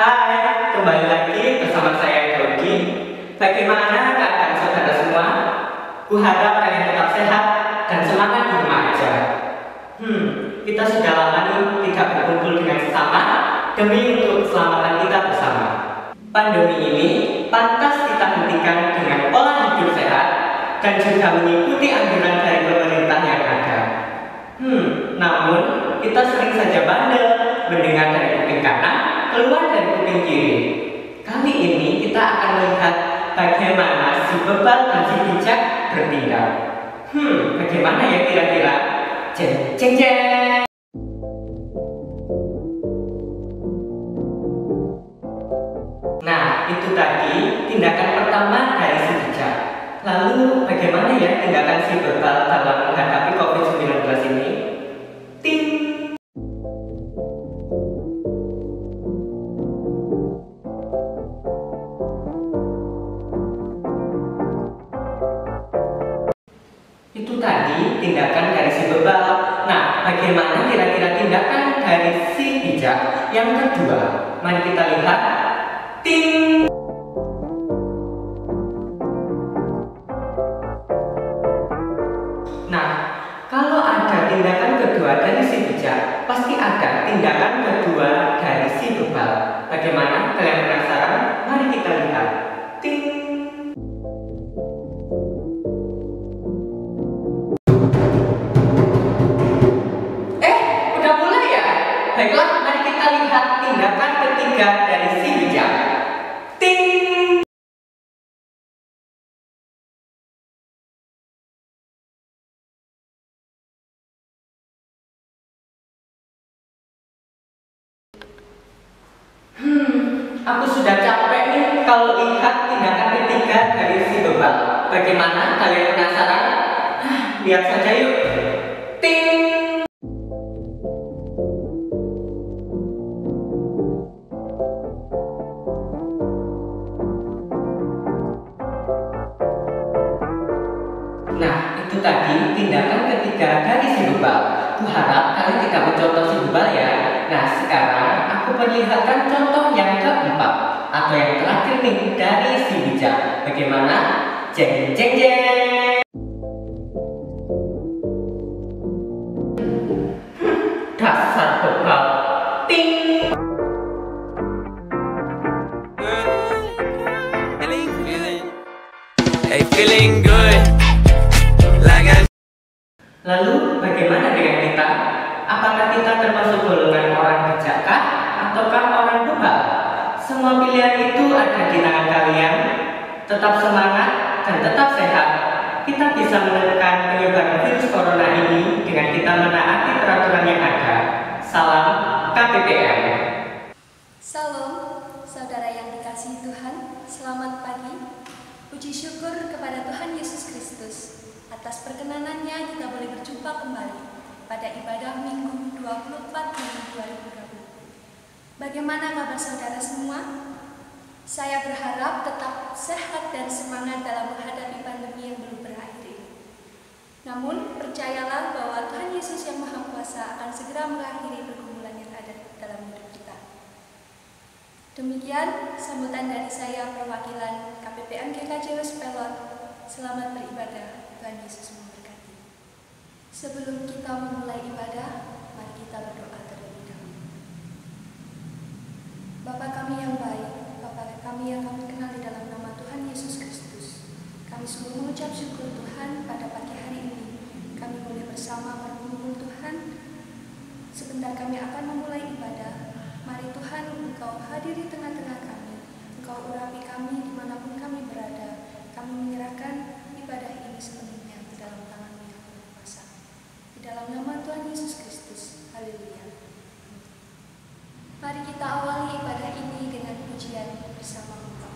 Hai, kembali lagi bersama saya Dodi. Bagaimana keadaan saudara semua? Kuharap kalian tetap sehat dan semangat di rumah aja. Kita sudah lama nih tidak berkumpul dengan sesama demi untuk keselamatan kita bersama. Pandemi ini pantas kita hentikan dengan pola hidup sehat dan juga mengikuti anjuran dari pemerintah yang ada. Namun kita sering saja bandel mendengar dari kuping kanan keluar dari kuping kiri. Kali ini kita akan melihat bagaimana si bebal dan si bijak bertindak. Bagaimana ya kira-kira? Jeng jeng jeng. Nah, itu tadi tindakan pertama dari si bijak. Lalu bagaimana ya tindakan si bebal dalam menghadapi COVID-19 ini? Ting. Itu tadi tindakan dari si bebal. Nah, bagaimana kira-kira tindakan dari si bijak yang kedua? Mari kita lihat. Ting. Nah, kalau ada tindakan kedua dari si bijak, pasti ada tindakan kedua dari si bebal. Bagaimana? Kalian penasaran? Mari kita lihat. Ting. Udah mulai ya? Baiklah, mari kita lihat tindakan ketiga dari si bijak. Ting. Aku sudah capek nih kalau lihat tindakan ketiga dari si bebal. Bagaimana? Kalian penasaran? Lihat saja yuk. Ting. Nah, itu tadi tindakan ketiga dari si bebal. Kuharap kalian tidak mencontoh si bebal ya. Nah, sekarang aku perlihatkan contoh yang keempat atau yang terakhir nih dari si bijak. Bagaimana? Jeng jeng jeng. Dasar bebal. Ting. Hey, feeling good. Lalu bagaimana dengan kita? Apakah kita termasuk golongan orang bijakkah ataukah orang bebal? Semua pilihan itu ada di tangan kalian. Tetap semangat dan tetap sehat. Kita bisa menekan penyebaran virus corona ini dengan kita menaati peraturan yang ada. Salam KPPM. Salam, saudara yang dikasihi Tuhan, selamat pagi. Puji syukur kepada Tuhan Yesus Kristus. Atas perkenanannya kita boleh berjumpa kembali pada ibadah Minggu 24 Juni 2020. Bagaimana kabar saudara semua? Saya berharap tetap sehat dan semangat dalam menghadapi pandemi yang belum berakhir ini. Namun, percayalah bahwa Tuhan Yesus yang Maha Kuasa akan segera mengakhiri pergumulan yang ada dalam hidup kita. Demikian sambutan dari saya perwakilan KPPM GKJ West Pelon. Selamat beribadah. Tuhan Yesus memberkati. Sebelum kita memulai ibadah, mari kita berdoa terlebih dahulu. Bapa kami yang baik, Bapa kami yang kami kenal di dalam nama Tuhan Yesus Kristus, kami sungguh mengucap syukur Tuhan pada pagi hari ini. Kami boleh bersama berkumpul Tuhan. Sebentar kami akan memulai ibadah. Mari Tuhan, Engkau hadir di tengah-tengah kami. Engkau urapi kami dimanapun kami berada. Kami menyerahkan ibadah ini sepenuhnya di dalam tangan-Mu yang penuh kuasa. Di dalam nama Tuhan Yesus Kristus. Haleluya. Mari kita awali ibadah ini dengan pujian bersama Engkau.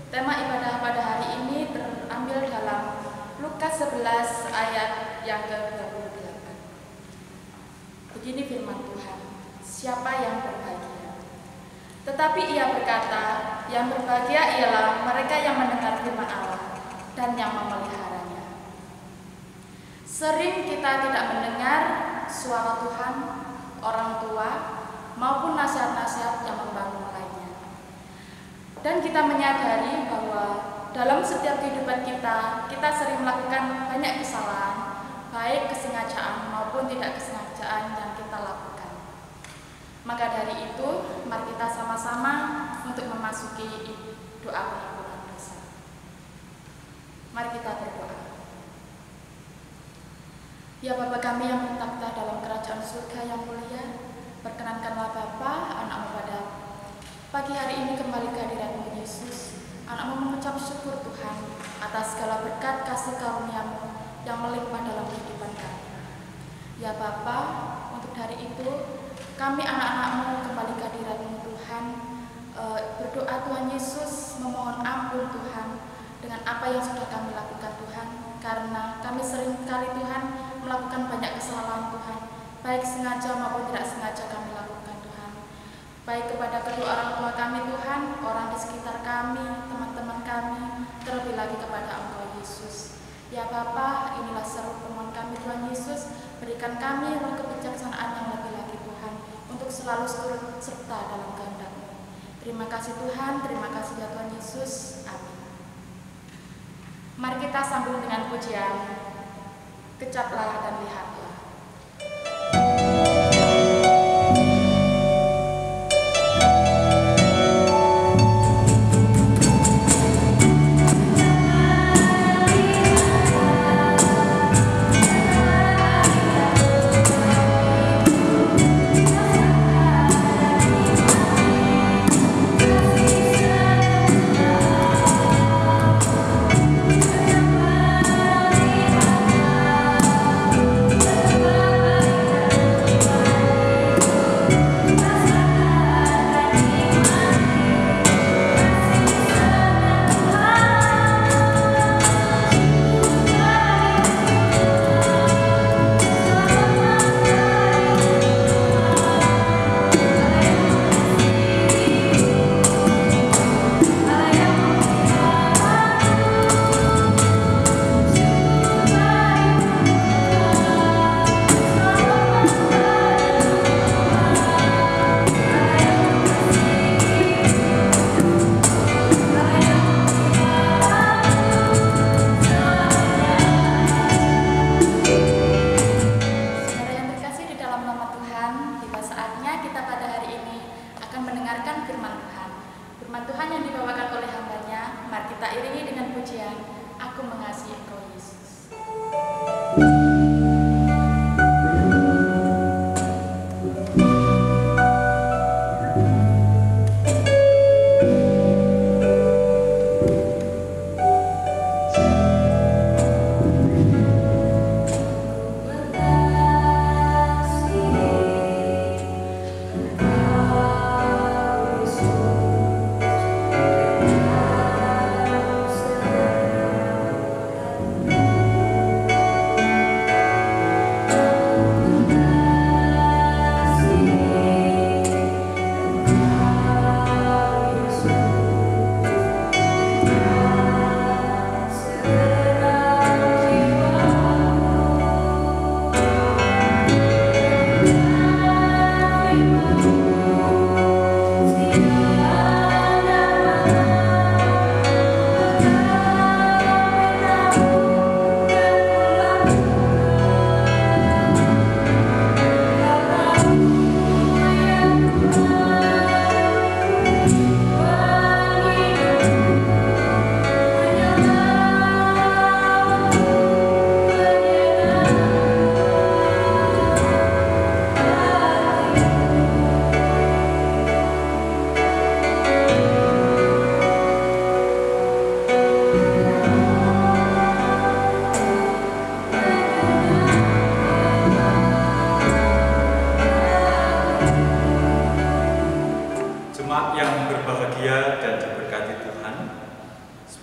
Tema ibadah pada hari ini terambil dalam Lukas 11 ayat yang ke-28. Begini firman Tuhan, siapa yang berbahagia? Tetapi ia berkata, yang berbahagia ialah mereka yang mendengar firman Allah dan yang memeliharanya. Sering kita tidak mendengar suara Tuhan, orang tua, maupun nasihat-nasihat yang membangun lainnya. Dan kita menyadari bahwa dalam setiap kehidupan kita sering melakukan banyak kesalahan, baik kesengajaan maupun tidak kesengajaan yang kita lakukan. Maka dari itu, mari kita sama-sama untuk memasuki doa pengampunan dosa. Mari kita berdoa. Ya Bapa kami yang bertakhta dalam kerajaan surga yang mulia, perkenankanlah Bapa, Anak-Mu pada pagi hari ini kembali ke hadirat-Mu Yesus. Anak-Mu mengucap syukur Tuhan atas segala berkat kasih karunia-Mu yang melimpah dalam kehidupan kami. Ya Bapa, untuk hari itu kami anak-anak-Mu kembali ke hadirat-Mu Tuhan, berdoa Tuhan Yesus, memohon ampun Tuhan dengan apa yang sudah kami lakukan Tuhan, karena kami sering kali Tuhan melakukan banyak kesalahan Tuhan, baik sengaja maupun tidak sengaja kami lakukan Tuhan, baik kepada kedua orang tua kami Tuhan, orang di sekitar kami, teman-teman kami, terlebih lagi kepada Engkau Yesus. Ya Bapa, inilah seru permohonan kami Tuhan Yesus, berikan kami roh kebijaksanaan yang lebih lagi Tuhan, untuk selalu turut serta dalam kehendak-Mu. Terima kasih Tuhan, terima kasih ya Tuhan Yesus. Amin. Mari kita sambung dengan pujian Kecaplah dan Lihatlah.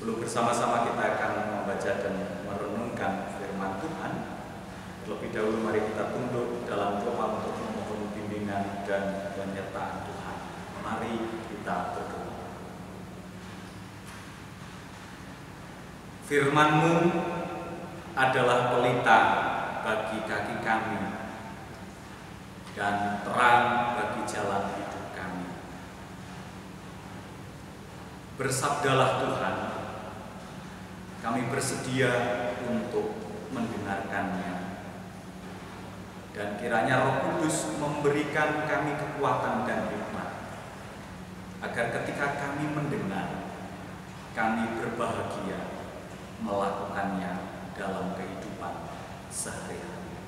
Sebelum bersama-sama kita akan membaca dan merenungkan firman Tuhan, terlebih dahulu mari kita tunduk dalam doa untuk memohon bimbingan dan penyertaan Tuhan. Mari kita berdoa. Firman-Mu adalah pelita bagi kaki kami dan terang bagi jalan hidup kami. Bersabdalah Tuhan, kami bersedia untuk mendengarkannya. Dan kiranya Roh Kudus memberikan kami kekuatan dan hikmat, agar ketika kami mendengar, kami berbahagia melakukannya dalam kehidupan sehari-hari.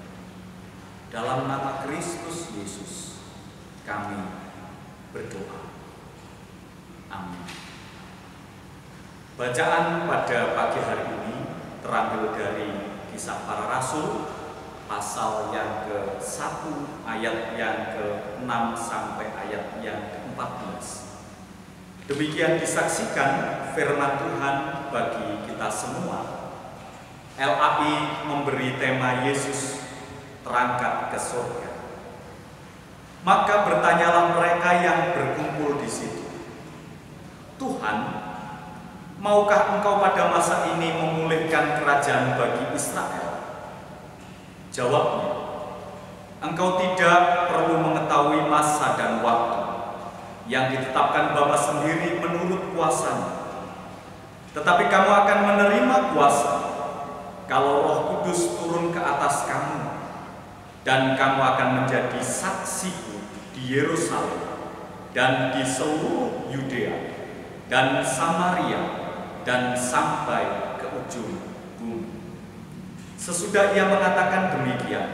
Dalam nama Kristus Yesus, kami berdoa. Amin. Bacaan pada pagi hari ini terambil dari Kisah Para Rasul, pasal yang ke-1 ayat yang ke-6 sampai ayat yang ke-14. Demikian disaksikan firman Tuhan bagi kita semua. LAI memberi tema Yesus terangkat ke surga. Maka bertanyalah mereka yang berkumpul di situ, Tuhan, maukah Engkau pada masa ini memulihkan kerajaan bagi Israel? Jawabnya, Engkau tidak perlu mengetahui masa dan waktu yang ditetapkan Bapa sendiri menurut kuasa-Nya. Tetapi kamu akan menerima kuasa kalau Roh Kudus turun ke atas kamu, dan kamu akan menjadi saksiku di Yerusalem dan di seluruh Yudea dan Samaria dan sampai ke ujung bumi. Sesudah ia mengatakan demikian,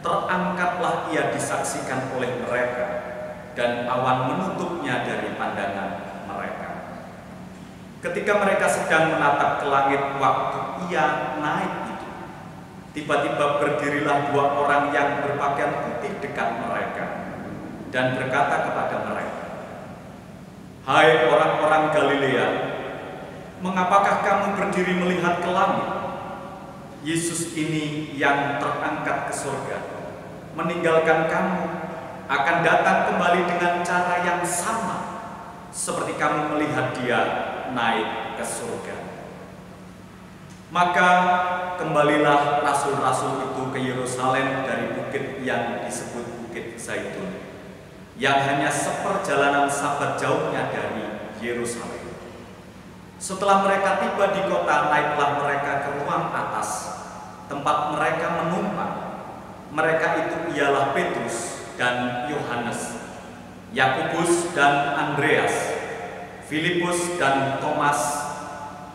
terangkatlah ia disaksikan oleh mereka, dan awan menutupnya dari pandangan mereka. Ketika mereka sedang menatap ke langit waktu ia naik itu, tiba-tiba berdirilah 2 orang yang berpakaian putih dekat mereka, dan berkata kepada mereka, "Hai orang-orang Galilea, mengapakah kamu berdiri melihat ke langit? Yesus ini yang terangkat ke surga, meninggalkan kamu, akan datang kembali dengan cara yang sama, seperti kamu melihat dia naik ke surga." Maka kembalilah rasul-rasul itu ke Yerusalem dari bukit yang disebut Bukit Zaitun, yang hanya seperjalanan sabat jauhnya dari Yerusalem. Setelah mereka tiba di kota, naiklah mereka ke ruang atas, tempat mereka menumpang. Mereka itu ialah Petrus dan Yohanes, Yakobus dan Andreas, Filipus dan Thomas,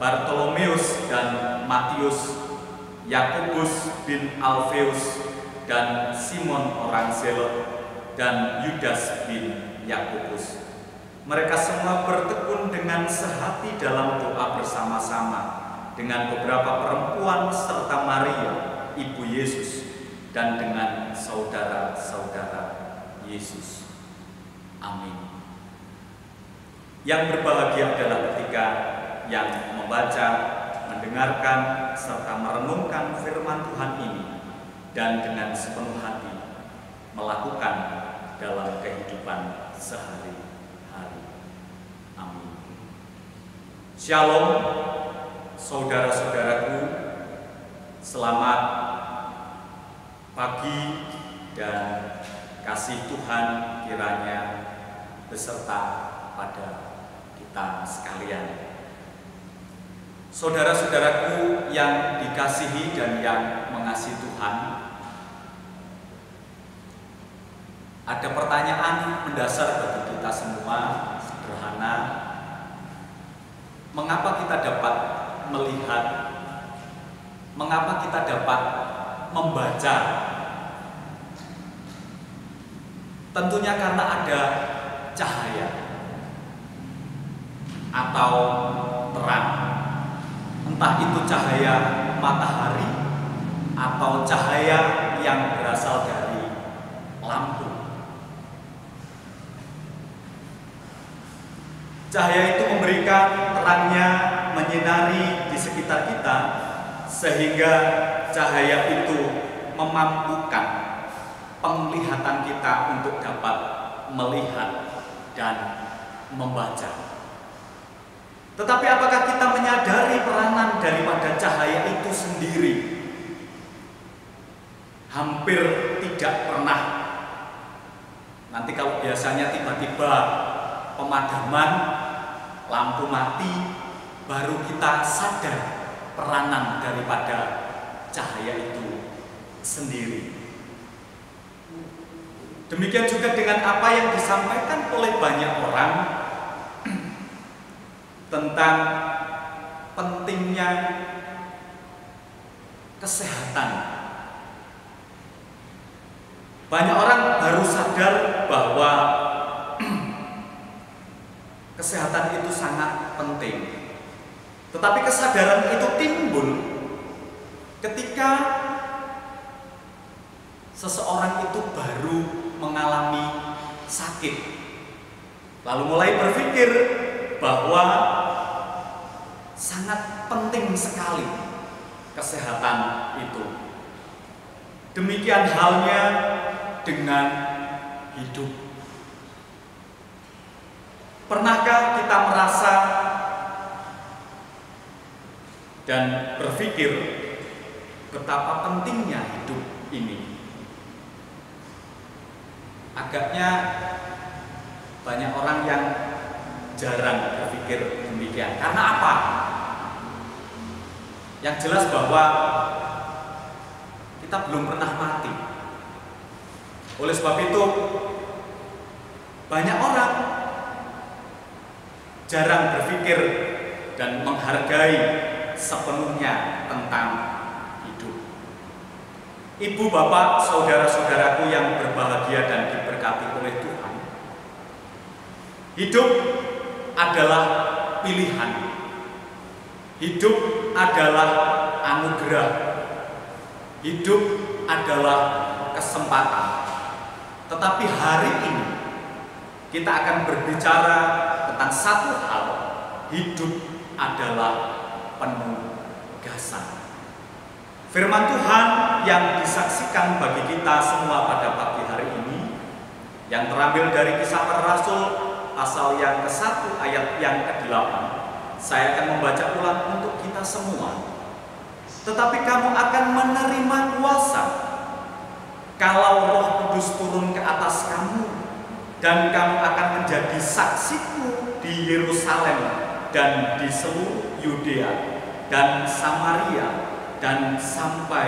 Bartolomeus dan Matius, Yakobus bin Alfeus dan Simon orang Zelot, dan Yudas bin Yakobus. Mereka semua bertekun dengan sehati dalam doa bersama-sama dengan beberapa perempuan serta Maria, ibu Yesus, dan dengan saudara-saudara Yesus. Amin. Yang berbahagia adalah ketika yang membaca, mendengarkan, serta merenungkan firman Tuhan ini, dan dengan sepenuh hati melakukan dalam kehidupan sehari-hari. Amin. Shalom, saudara-saudaraku. Selamat pagi dan kasih Tuhan kiranya beserta pada kita sekalian. Saudara-saudaraku yang dikasihi dan yang mengasihi Tuhan, ada pertanyaan mendasar bagi kita semua, sederhana. Mengapa kita dapat melihat, mengapa kita dapat membaca? Tentunya karena ada cahaya atau terang. Entah itu cahaya matahari atau cahaya yang berasal dari lampu. Cahaya itu memberikan terangnya menyinari di sekitar kita sehingga cahaya itu memampukan penglihatan kita untuk dapat melihat dan membaca. Tetapi apakah kita menyadari peranan daripada cahaya itu sendiri? Hampir tidak pernah. Nanti kalau biasanya tiba-tiba pemadaman, lampu mati, baru kita sadar peranan daripada cahaya itu sendiri. Demikian juga dengan apa yang disampaikan oleh banyak orang tentang pentingnya kesehatan. Banyak orang baru sadar bahwa kesehatan itu sangat penting. Tetapi kesadaran itu timbul ketika seseorang itu baru mengalami sakit, lalu mulai berpikir bahwa sangat penting sekali kesehatan itu. Demikian halnya dengan hidup. Pernahkah kita merasa dan berpikir betapa pentingnya hidup ini? Agaknya banyak orang yang jarang berpikir demikian. Karena apa? Yang jelas bahwa kita belum pernah mati. Oleh sebab itu, banyak orang jarang berpikir dan menghargai sepenuhnya tentang hidup. Ibu, bapak, saudara-saudaraku yang berbahagia dan diberkati oleh Tuhan, hidup adalah pilihan. Hidup adalah anugerah. Hidup adalah kesempatan. Tetapi hari ini kita akan berbicara tentang satu hal. Hidup adalah penugasan. Firman Tuhan yang disaksikan bagi kita semua pada pagi hari ini, yang terambil dari Kisah Para Rasul pasal yang ke-1 ayat yang ke-8. Saya akan membaca ulang untuk kita semua. Tetapi kamu akan menerima kuasa kalau Roh Kudus turun ke atas kamu, dan kamu akan menjadi saksiku di Yerusalem dan di seluruh Yudea dan Samaria dan sampai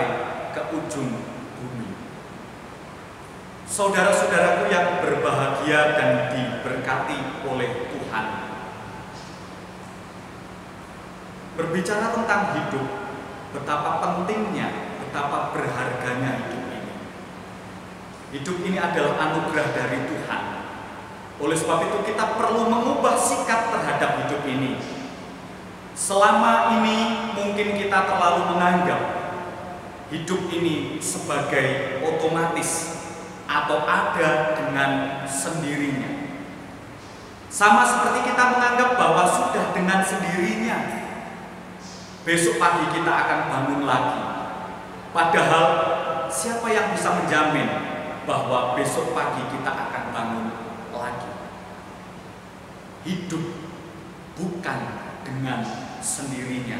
ke ujung bumi. Saudara-saudaraku yang berbahagia dan diberkati oleh Tuhan, berbicara tentang hidup, betapa pentingnya, betapa berharganya hidup ini. Hidup ini adalah anugerah dari Tuhan. Oleh sebab itu kita perlu mengubah sikap terhadap hidup ini. Selama ini mungkin kita terlalu menganggap hidup ini sebagai otomatis atau ada dengan sendirinya. Sama seperti kita menganggap bahwa sudah dengan sendirinya besok pagi kita akan bangun lagi. Padahal siapa yang bisa menjamin bahwa besok pagi kita akan bangun lagi? Hidup bukan dengan sendirinya.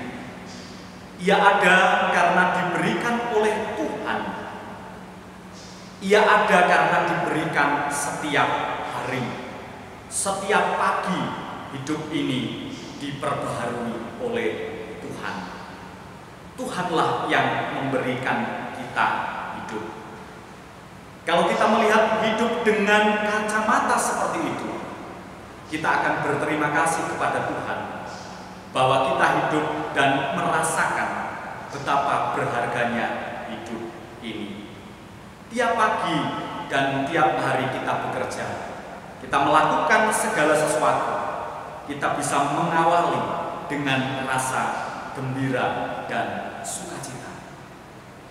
Ia ada karena diberikan oleh Tuhan. Ia ada karena diberikan setiap hari. Setiap pagi hidup ini diperbaharui oleh Tuhan. Tuhanlah yang memberikan kita hidup. Kalau kita melihat hidup dengan kacamata seperti itu, kita akan berterima kasih kepada Tuhan bahwa kita hidup dan merasakan betapa berharganya hidup ini. Tiap pagi dan tiap hari kita bekerja, kita melakukan segala sesuatu, kita bisa mengawali dengan rasa gembira dan sukacita.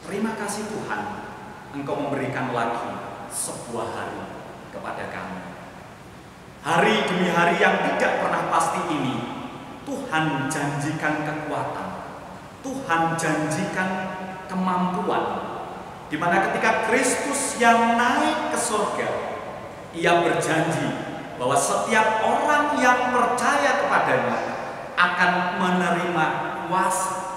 Terima kasih Tuhan, Engkau memberikan lagi sebuah hari kepada kami. Hari demi hari yang tidak pernah pasti ini Tuhan janjikan kekuatan, Tuhan janjikan kemampuan, di mana ketika Kristus yang naik ke surga, Ia berjanji bahwa setiap orang yang percaya kepadanya akan menerima kuasa.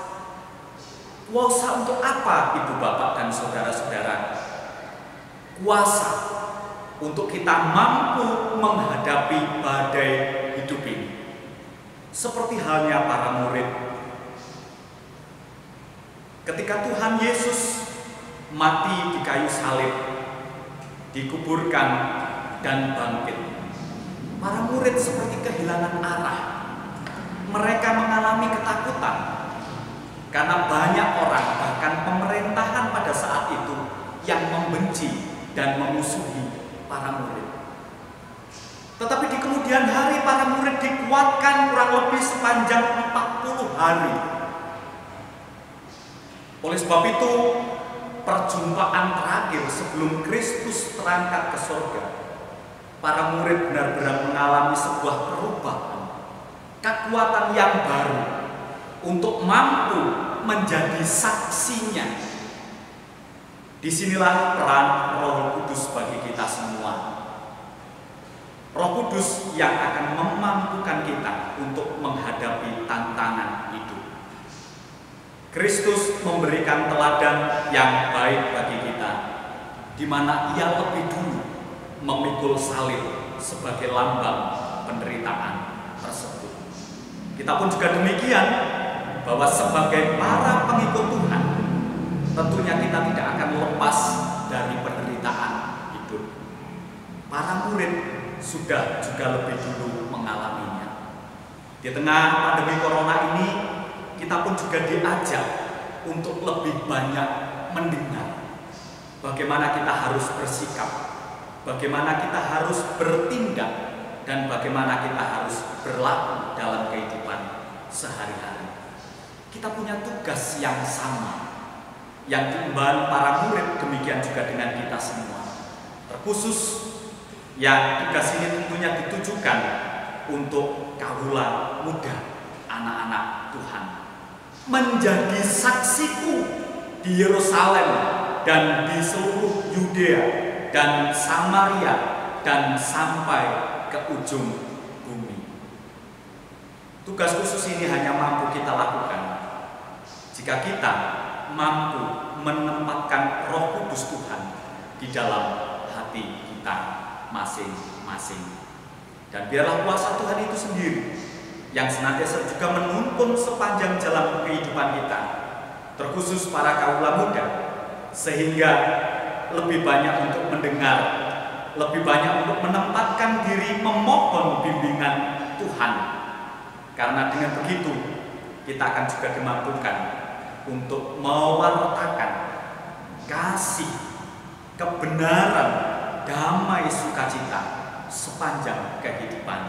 Kuasa untuk apa, Ibu, Bapak, dan saudara-saudara? Kuasa untuk kita mampu menghadapi badai hidup ini. Seperti halnya para murid. Ketika Tuhan Yesus mati di kayu salib, dikuburkan dan bangkit, para murid seperti kehilangan arah. Mereka mengalami ketakutan karena banyak orang, bahkan pemerintahan pada saat itu, yang membenci dan memusuhi para murid. Tetapi di kemudian hari para murid dikuatkan kurang lebih sepanjang 40 hari. Oleh sebab itu, perjumpaan terakhir sebelum Kristus terangkat ke surga, para murid benar-benar mengalami sebuah perubahan, kekuatan yang baru untuk mampu menjadi saksinya. Disinilah peran Roh Kudus bagi kita semua. Roh Kudus yang akan memampukan kita untuk menghadapi tantangan hidup. Kristus memberikan teladan yang baik bagi kita, di mana Ia lebih dulu memikul salib sebagai lambang penderitaan tersebut. Kita pun juga demikian, bahwa sebagai para pengikut Tuhan, tentunya kita tidak akan lepas dari penderitaan hidup. Para murid sudah juga lebih dulu mengalaminya. Di tengah pandemi corona ini, kita pun juga diajak untuk lebih banyak mendengar bagaimana kita harus bersikap, bagaimana kita harus bertindak, dan bagaimana kita harus berlaku dalam kehidupan sehari-hari. Kita punya tugas yang sama, yang diemban para murid, demikian juga dengan kita semua. Terkhusus yang tugas ini tentunya ditujukan untuk kaula muda, anak-anak Tuhan, menjadi saksiku di Yerusalem dan di seluruh Yudea dan Samaria dan sampai ke ujung bumi. Tugas khusus ini hanya mampu kita lakukan jika kita mampu menempatkan Roh Kudus Tuhan di dalam hati kita masing-masing. Dan biarlah kuasa Tuhan itu sendiri yang senantiasa juga menuntun sepanjang jalan kehidupan kita, terkhusus para kaula muda, sehingga lebih banyak untuk mendengar, lebih banyak untuk menempatkan diri memohon bimbingan Tuhan. Karena dengan begitu kita akan juga dimampukan untuk mewartakan kasih, kebenaran, damai, sukacita sepanjang kehidupan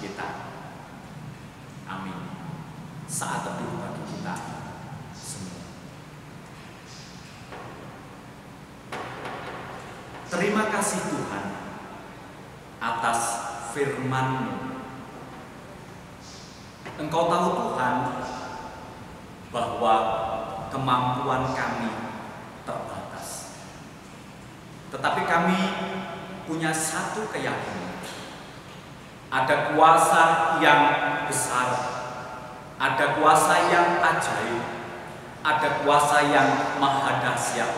kita. Amin. Saat teduh bagi kita semua. Terima kasih Tuhan atas firman-Mu. Engkau tahu Tuhan bahwa kemampuan kami terbatas. Tetapi kami punya satu keyakinan. Ada kuasa yang besar, ada kuasa yang ajaib, ada kuasa yang maha dahsyat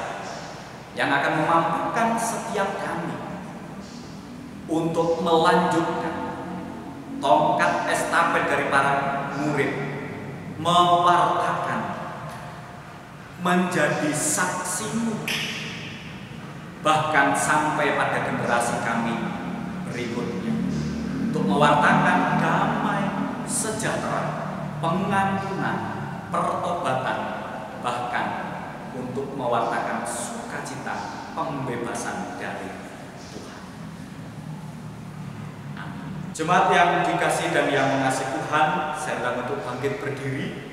yang akan memampukan setiap kami untuk melanjutkan tongkat estafet dari para murid, mewartakan, menjadi saksi-Mu, bahkan sampai pada generasi kami berikutnya, untuk mewartakan damai, sejahtera, pengampunan, pertobatan, bahkan untuk mewartakan sukacita, pembebasan dari Tuhan. Amin. Jemaat yang dikasihi dan yang mengasihi Tuhan, saya undang untuk bangkit berdiri.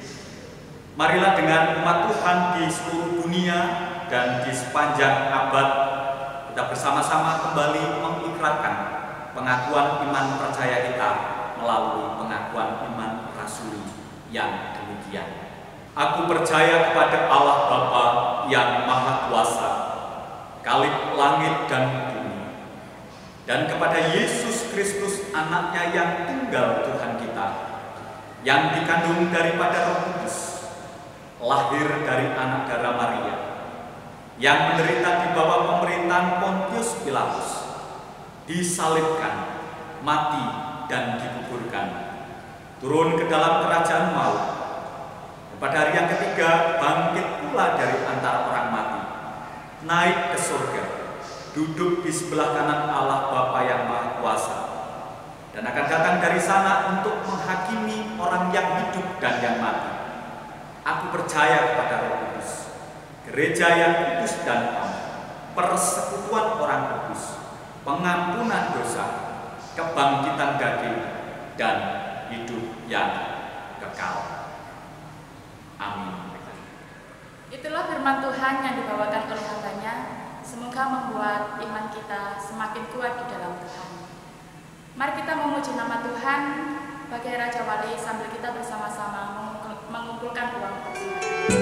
Marilah dengan umat Tuhan di seluruh dunia dan di sepanjang abad, kita bersama-sama kembali mengikrarkan pengakuan iman percaya kita melalui pengakuan iman merasuli yang demikian. Aku percaya kepada Allah Bapa yang Maha Kuasa, Khalik langit dan bumi, dan kepada Yesus Kristus anaknya yang tunggal Tuhan kita, yang dikandung daripada Roh Kudus, lahir dari anak darah Maria, yang menderita di bawah pemerintahan Pontius Pilatus, disalibkan, mati dan dikuburkan, turun ke dalam kerajaan maut, pada hari yang ketiga bangkit pula dari antara orang mati, naik ke surga, duduk di sebelah kanan Allah Bapa yang Maha Kuasa, dan akan datang dari sana untuk menghakimi orang yang hidup dan yang mati. Aku percaya kepada Roh Kudus, gereja yang kudus dan am, persekutuan orang kudus, pengampunan dosa, kebangkitan daging, dan hidup yang kekal. Amin. Itulah firman Tuhan yang dibawakan oleh hambanya. Semoga membuat iman kita semakin kuat di dalam Tuhan. Mari kita memuji nama Tuhan bagai Raja Wali sambil kita bersama-sama mengumpulkan uang persembahan.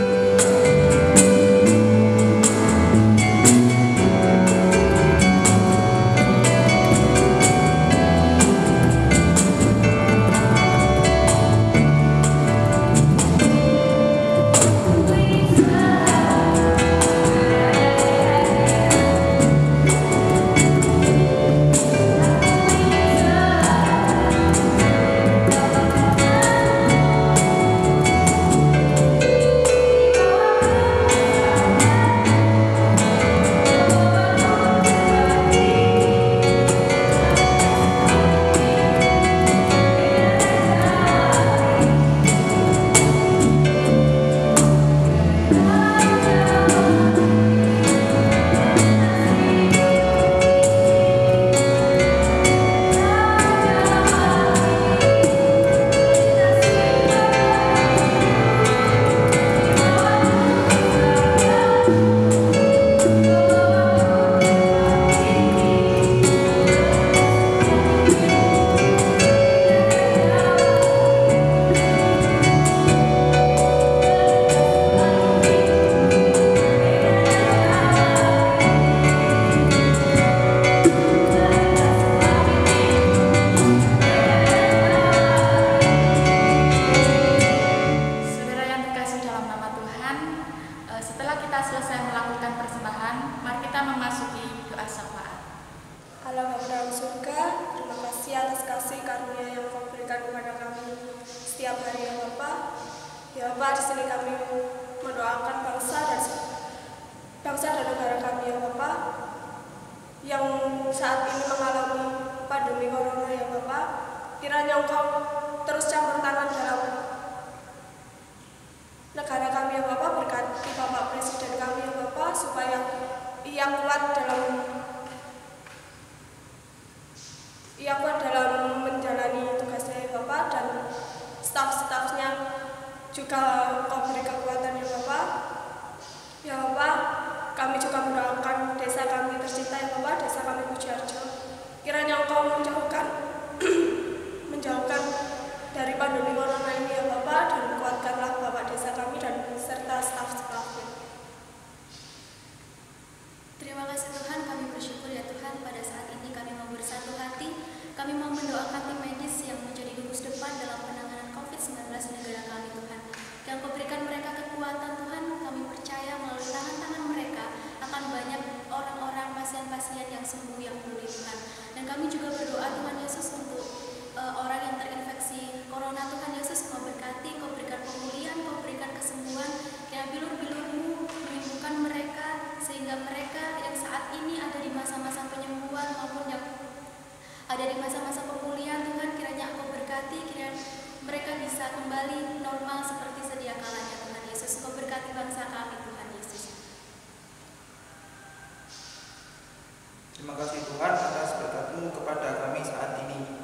Terima kasih Tuhan atas berkat-Mu kepada kami saat ini,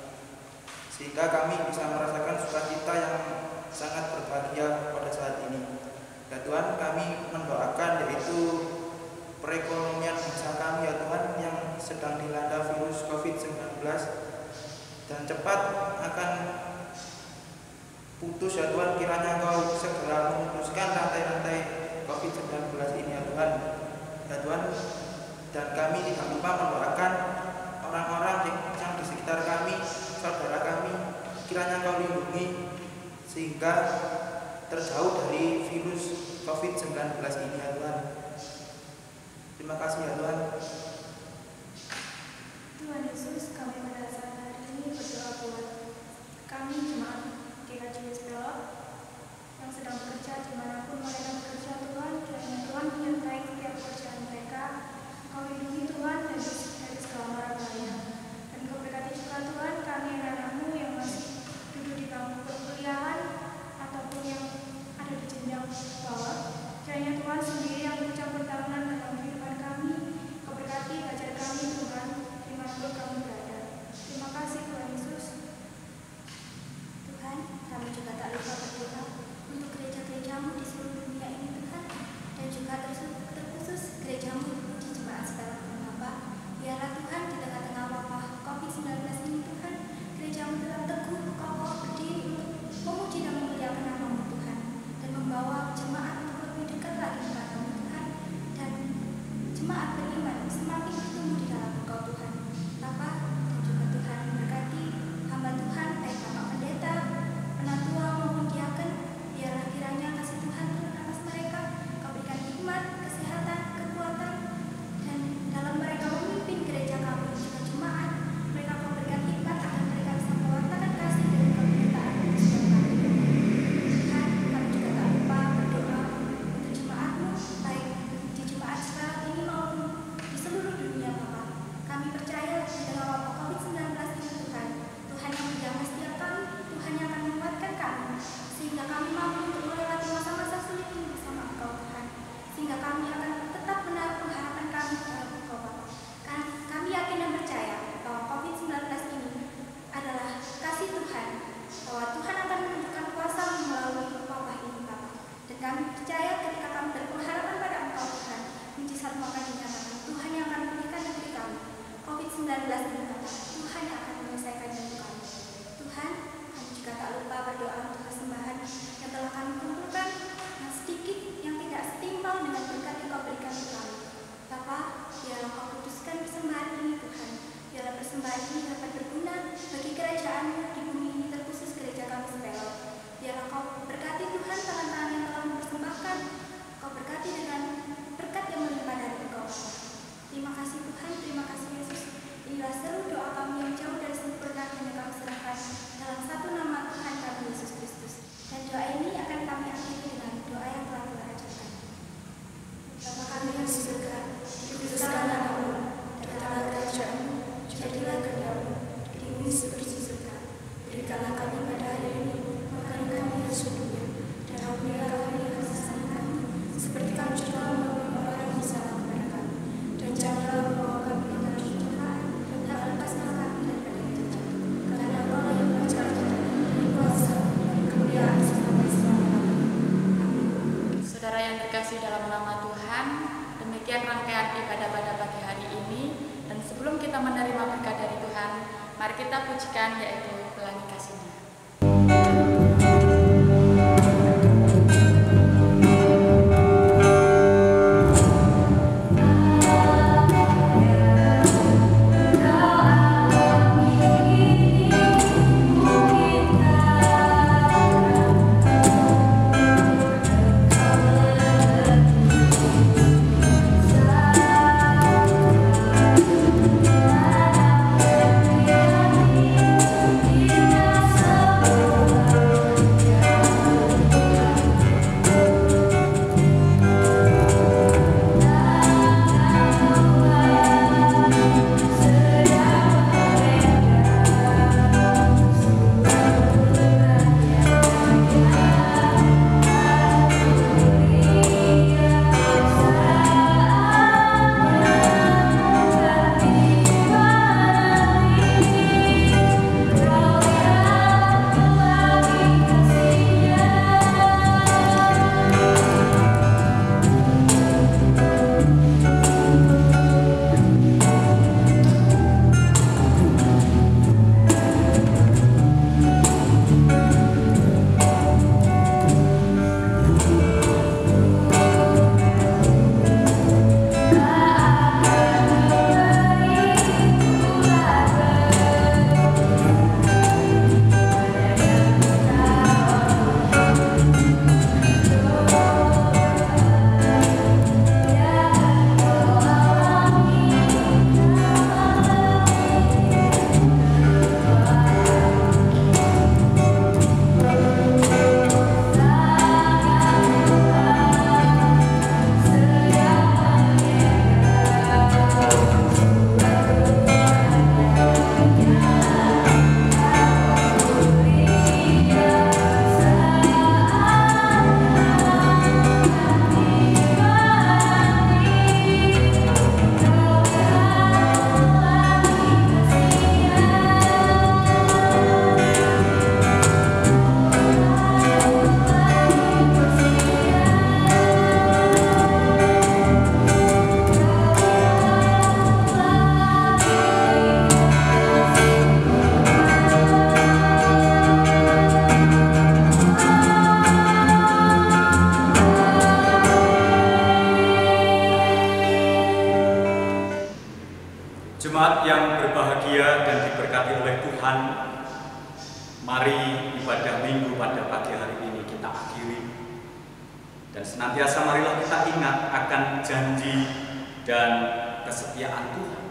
sehingga kami bisa merasakan sukacita yang sangat berbahagia pada saat ini. Dan Tuhan, kami mendoakan yaitu perekonomian bangsa kami ya Tuhan, yang sedang dilanda virus COVID-19 dan cepat akan putus ya Tuhan, kiranya Engkau segera memutuskan rantai-rantai COVID-19 ini ya Tuhan. Ya Tuhan, dan kami tidak lupa mendoakan orang-orang yang di sekitar kami, saudara kami, kiranya Engkau lindungi sehingga terjauh dari virus COVID-19 ini ya Tuhan. Terima kasih ya Tuhan. Tuhan Yesus, kami pada saat hari ini berdoa buat kami jemaat GKJ Pelok yang sedang bekerja dimanapun mereka bekerja Tuhan, kiranya Tuhan menyertai setiap pekerjaan mereka. Engkau lindungi Tuhan dari segala mara bahaya. Dan Engkau berkati juga Tuhan kami anak-anak-Mu yang masih duduk di bangku perkuliahan ataupun yang ada di jenjang bawah. Kiranya Tuhan sendiri yang bercampur tangan dalam kehidupan kami. Engkau berkati belajar kami Tuhan, dimanapun kami berada. Terima kasih Tuhan Yesus. Tuhan, kami juga tak lupa berdoa untuk gereja-gereja-Mu di seluruh dunia ini Tuhan, dan juga terkhusus gereja-Mu di jemaat Sepelok Bapa. Biarlah Tuhan di tengah-tengah wabah COVID-19 ini Tuhan, gereja-Mu tetap teguh, kokoh, berdiri untuk memuji dan memuliakan nama-Mu Tuhan, dan membawa jemaat untuk lebih dekat lagi kepada-Mu Tuhan, dan jemaat beriman semakin bertumbuh di dalam Engkau Tuhan. Bapa, dan juga Tuhan memberkati hamba Tuhan, baik Bapak Pendeta, penatua maupun diaken, biarlah kiranya kasih Tuhan turun atas mereka. Kau berikan hikmat, kesehatan, kekuatan, dan dalam mereka memimpin gereja kami juga jemaat, mereka Kau berikan hikmat agar mereka bisa mewartakan kasih dan kebenaran di sekitar kami. Tuhan, kami juga tak lupa berdoa untuk jemaat-Mu, baik di jemaat sekarang ini maupun di seluruh dunia Bapa. Kami percaya di tengah wabah COVID-19 ini Tuhan, Tuhan yang menjaga setiap kami, Tuhan yang akan menguatkan kami, sehingga kami mampu untuk melewati masa-masa sulit ini bersama Engkau Tuhan, sehingga kami akan tetap menaruh pengharapan kami dalam Engkau Bapa. Kami yakin dan percaya bahwa COVID-19 ini adalah kasih Tuhan, bahwa Tuhan akan menunjukkan kuasa melalui wabah ini Bapa. Dan kami percaya ketika kami berpengharapan pada Engkau Tuhan, mujizat-Mu akan dinyatakan. Tuhan yang akan memulihkan negeri kami. COVID-19 ini Bapa, Tuhan yang akan menyelesaikan hidup kami. Tuhan, kami juga tak lupa berdoa untuk persembahan yang telah kami kumpulkan, yang sedikit, yang tidak setimpal dengan berkat yang Kau berikan untuk kami. Bapa, biarlah Kau kuduskan persembahan ini Tuhan. Biarlah persembahan ini dapat berguna bagi kerajaan-Mu di bumi ini, terkhusus gereja kami Sepelok. Biarlah Kau berkati Tuhan tangan-tangan yang telah mempersembahkan. Kau berkati dengan berkat yang melimpah dari Engkau Bapa. Terima kasih Tuhan, terima kasih Yesus. Inilah seru doa kami yang jauh dari sempurna, hanya kami serahkan dalam satu nama Tuhan kami Yesus Kristus. Dan doa ini akan kami akhiri dengan doa yang telah Tuhan ajarkan. Bapa kami yang di surga, dikuduskanlah nama-Mu, datanglah kerajaan-Mu, jadilah kehendak-Mu di bumi seperti di surga. Berikanlah kami pada hari ini makanan kami yang secukupnya, dan ampunilah kami kesalahan kami, seperti kami juga mengampuni orang yang bersalah kepada kami. Dan janganlah membawa kami ke dalam pencobaan, dan lepaskanlah kami daripada yang jahat. Karena Engkau yang kerajaan, dan kuasa, dan kemuliaan sampai selama-lamanya. Amin. Saudara yang terkasih dalam nama Tuhan, demikian rangkaian ibadah pada pagi hari ini. Dan sebelum kita menerima berkat dari Tuhan, mari kita pujikan yaitu Pelangi Kasih-Nya. Kita yang berbahagia dan diberkati oleh Tuhan, mari ibadah minggu pada pagi hari ini kita akhiri. Dan senantiasa marilah kita ingat akan janji dan kesetiaan Tuhan,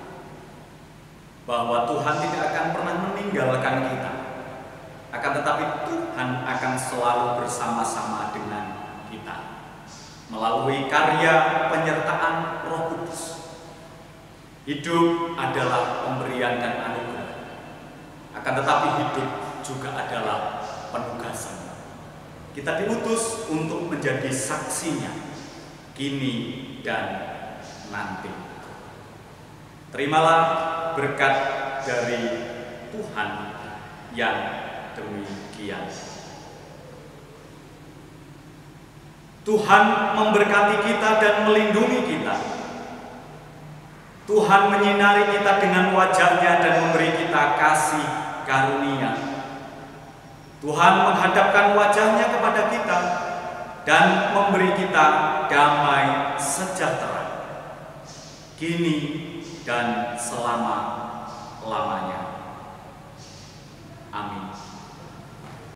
bahwa Tuhan tidak akan pernah meninggalkan kita, akan tetapi Tuhan akan selalu bersama-sama dengan kita melalui karya penyertaan Roh Kudus. Hidup adalah pemberian dan anugerah, akan tetapi hidup juga adalah penugasan. Kita diutus untuk menjadi saksinya kini dan nanti. Terimalah berkat dari Tuhan yang demikian. Tuhan memberkati kita dan melindungi kita. Tuhan menyinari kita dengan wajah-Nya dan memberi kita kasih karunia. Tuhan menghadapkan wajah-Nya kepada kita dan memberi kita damai sejahtera kini dan selama-lamanya.